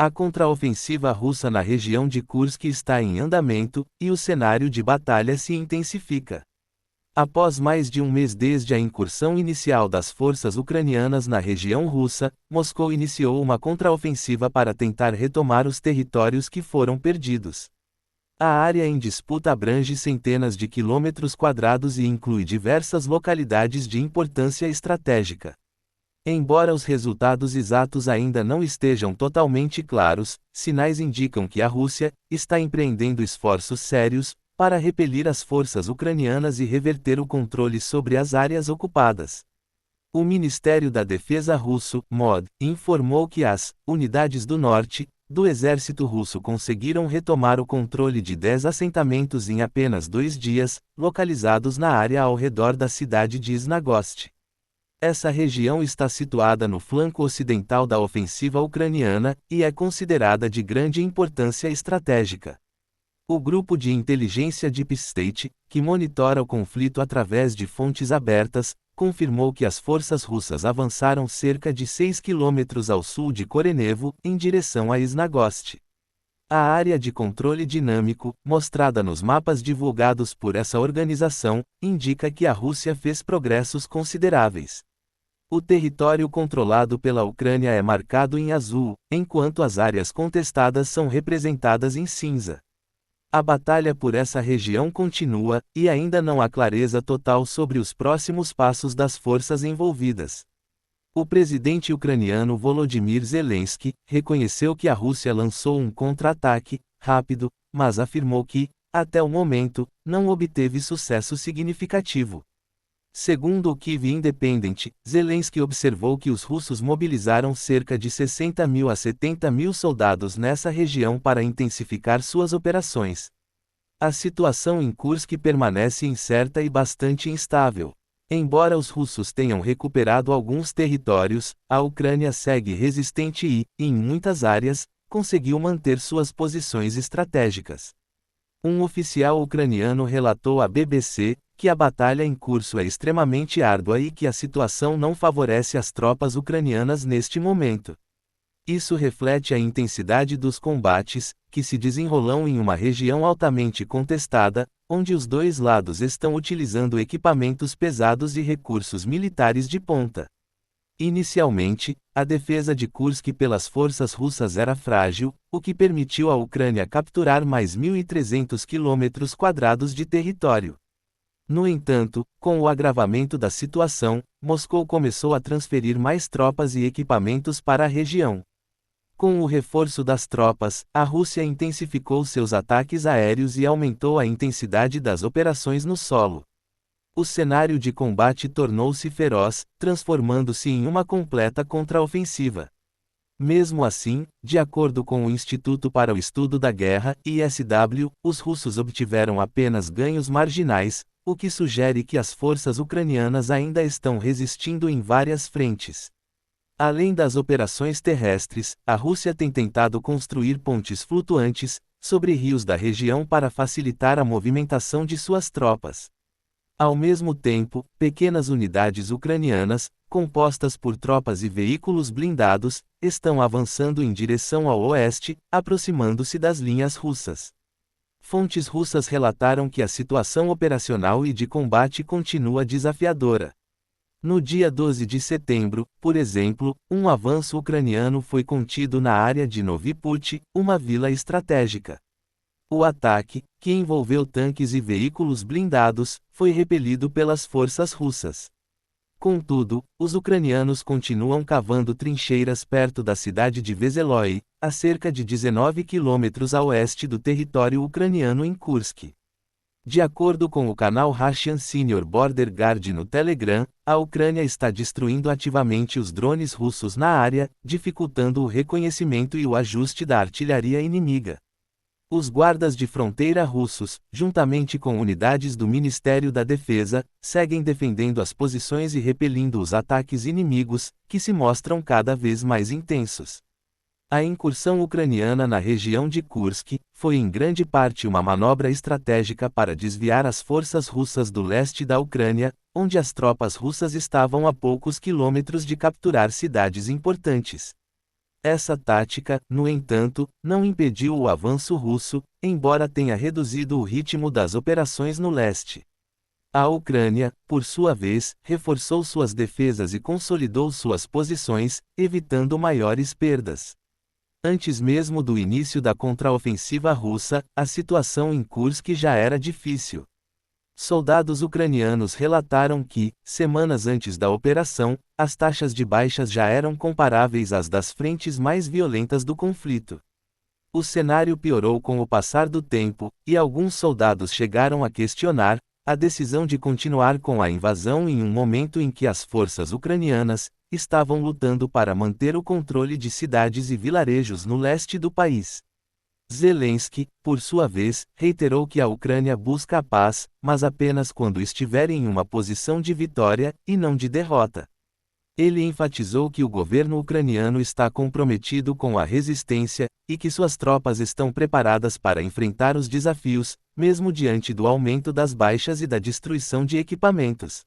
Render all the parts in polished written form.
A contraofensiva russa na região de Kursk está em andamento, e o cenário de batalha se intensifica. Após mais de um mês desde a incursão inicial das forças ucranianas na região russa, Moscou iniciou uma contraofensiva para tentar retomar os territórios que foram perdidos. A área em disputa abrange centenas de quilômetros quadrados e inclui diversas localidades de importância estratégica. Embora os resultados exatos ainda não estejam totalmente claros, sinais indicam que a Rússia está empreendendo esforços sérios para repelir as forças ucranianas e reverter o controle sobre as áreas ocupadas. O Ministério da Defesa russo, MOD, informou que as unidades do norte do exército russo conseguiram retomar o controle de 10 assentamentos em apenas 2 dias, localizados na área ao redor da cidade de Snagost. Essa região está situada no flanco ocidental da ofensiva ucraniana e é considerada de grande importância estratégica. O grupo de inteligência Deep State, que monitora o conflito através de fontes abertas, confirmou que as forças russas avançaram cerca de 6 quilômetros ao sul de Korenevo, em direção a Snagost. A área de controle dinâmico, mostrada nos mapas divulgados por essa organização, indica que a Rússia fez progressos consideráveis. O território controlado pela Ucrânia é marcado em azul, enquanto as áreas contestadas são representadas em cinza. A batalha por essa região continua, e ainda não há clareza total sobre os próximos passos das forças envolvidas. O presidente ucraniano Volodymyr Zelensky reconheceu que a Rússia lançou um contra-ataque rápido, mas afirmou que, até o momento, não obteve sucesso significativo. Segundo o Kyiv Independent, Zelensky observou que os russos mobilizaram cerca de 60 mil a 70 mil soldados nessa região para intensificar suas operações. A situação em Kursk permanece incerta e bastante instável. Embora os russos tenham recuperado alguns territórios, a Ucrânia segue resistente e, em muitas áreas, conseguiu manter suas posições estratégicas. Um oficial ucraniano relatou à BBC que a batalha em curso é extremamente árdua e que a situação não favorece as tropas ucranianas neste momento. Isso reflete a intensidade dos combates, que se desenrolam em uma região altamente contestada, onde os dois lados estão utilizando equipamentos pesados e recursos militares de ponta. Inicialmente, a defesa de Kursk pelas forças russas era frágil, o que permitiu à Ucrânia capturar mais 1.300 quilômetros quadrados de território. No entanto, com o agravamento da situação, Moscou começou a transferir mais tropas e equipamentos para a região. Com o reforço das tropas, a Rússia intensificou seus ataques aéreos e aumentou a intensidade das operações no solo. O cenário de combate tornou-se feroz, transformando-se em uma completa contraofensiva. Mesmo assim, de acordo com o Instituto para o Estudo da Guerra, ISW, os russos obtiveram apenas ganhos marginais, o que sugere que as forças ucranianas ainda estão resistindo em várias frentes. Além das operações terrestres, a Rússia tem tentado construir pontes flutuantes sobre rios da região para facilitar a movimentação de suas tropas. Ao mesmo tempo, pequenas unidades ucranianas, compostas por tropas e veículos blindados, estão avançando em direção ao oeste, aproximando-se das linhas russas. Fontes russas relataram que a situação operacional e de combate continua desafiadora. No dia 12 de setembro, por exemplo, um avanço ucraniano foi contido na área de Novi Put, uma vila estratégica. O ataque, que envolveu tanques e veículos blindados, foi repelido pelas forças russas. Contudo, os ucranianos continuam cavando trincheiras perto da cidade de Veseloi, a cerca de 19 quilômetros a oeste do território ucraniano em Kursk. De acordo com o canal Russian Senior Border Guard no Telegram, a Ucrânia está destruindo ativamente os drones russos na área, dificultando o reconhecimento e o ajuste da artilharia inimiga. Os guardas de fronteira russos, juntamente com unidades do Ministério da Defesa, seguem defendendo as posições e repelindo os ataques inimigos, que se mostram cada vez mais intensos. A incursão ucraniana na região de Kursk foi em grande parte uma manobra estratégica para desviar as forças russas do leste da Ucrânia, onde as tropas russas estavam a poucos quilômetros de capturar cidades importantes. Essa tática, no entanto, não impediu o avanço russo, embora tenha reduzido o ritmo das operações no leste. A Ucrânia, por sua vez, reforçou suas defesas e consolidou suas posições, evitando maiores perdas. Antes mesmo do início da contraofensiva russa, a situação em Kursk já era difícil. Soldados ucranianos relataram que, semanas antes da operação, as taxas de baixas já eram comparáveis às das frentes mais violentas do conflito. O cenário piorou com o passar do tempo, e alguns soldados chegaram a questionar a decisão de continuar com a invasão em um momento em que as forças ucranianas estavam lutando para manter o controle de cidades e vilarejos no leste do país. Zelensky, por sua vez, reiterou que a Ucrânia busca a paz, mas apenas quando estiver em uma posição de vitória, e não de derrota. Ele enfatizou que o governo ucraniano está comprometido com a resistência, e que suas tropas estão preparadas para enfrentar os desafios, mesmo diante do aumento das baixas e da destruição de equipamentos.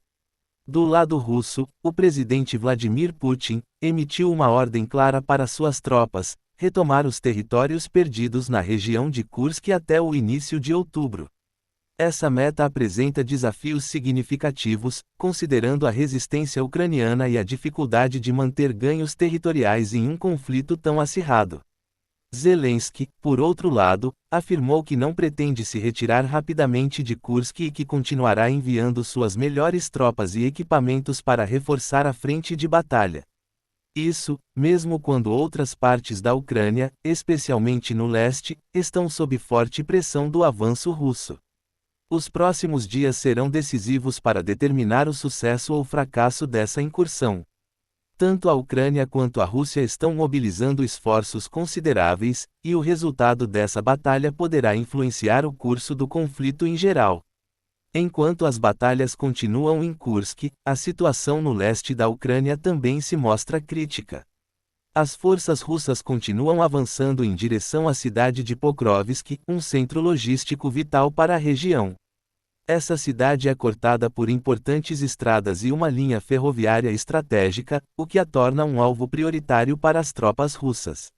Do lado russo, o presidente Vladimir Putin emitiu uma ordem clara para suas tropas: retomar os territórios perdidos na região de Kursk até o início de outubro. Essa meta apresenta desafios significativos, considerando a resistência ucraniana e a dificuldade de manter ganhos territoriais em um conflito tão acirrado. Zelensky, por outro lado, afirmou que não pretende se retirar rapidamente de Kursk e que continuará enviando suas melhores tropas e equipamentos para reforçar a frente de batalha. Isso, mesmo quando outras partes da Ucrânia, especialmente no leste, estão sob forte pressão do avanço russo. Os próximos dias serão decisivos para determinar o sucesso ou fracasso dessa incursão. Tanto a Ucrânia quanto a Rússia estão mobilizando esforços consideráveis, e o resultado dessa batalha poderá influenciar o curso do conflito em geral. Enquanto as batalhas continuam em Kursk, a situação no leste da Ucrânia também se mostra crítica. As forças russas continuam avançando em direção à cidade de Pokrovsk, um centro logístico vital para a região. Essa cidade é cortada por importantes estradas e uma linha ferroviária estratégica, o que a torna um alvo prioritário para as tropas russas.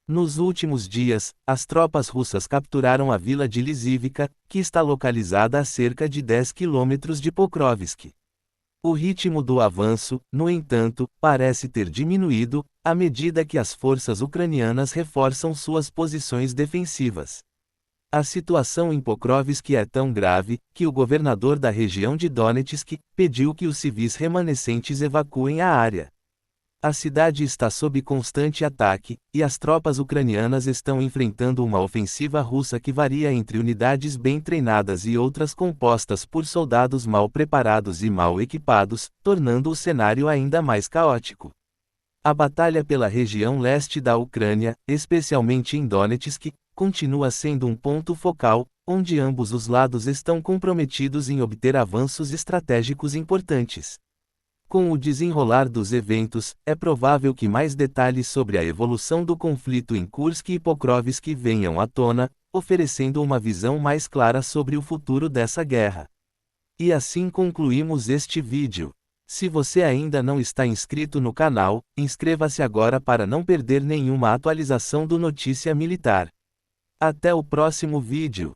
Nos últimos dias, as tropas russas capturaram a vila de Lizivka, que está localizada a cerca de 10 quilômetros de Pokrovsk. O ritmo do avanço, no entanto, parece ter diminuído, à medida que as forças ucranianas reforçam suas posições defensivas. A situação em Pokrovsk é tão grave, que o governador da região de Donetsk pediu que os civis remanescentes evacuem a área. A cidade está sob constante ataque, e as tropas ucranianas estão enfrentando uma ofensiva russa que varia entre unidades bem treinadas e outras compostas por soldados mal preparados e mal equipados, tornando o cenário ainda mais caótico. A batalha pela região leste da Ucrânia, especialmente em Donetsk, continua sendo um ponto focal, onde ambos os lados estão comprometidos em obter avanços estratégicos importantes. Com o desenrolar dos eventos, é provável que mais detalhes sobre a evolução do conflito em Kursk e Pokrovsk venham à tona, oferecendo uma visão mais clara sobre o futuro dessa guerra. E assim concluímos este vídeo. Se você ainda não está inscrito no canal, inscreva-se agora para não perder nenhuma atualização do Notícia Militar. Até o próximo vídeo.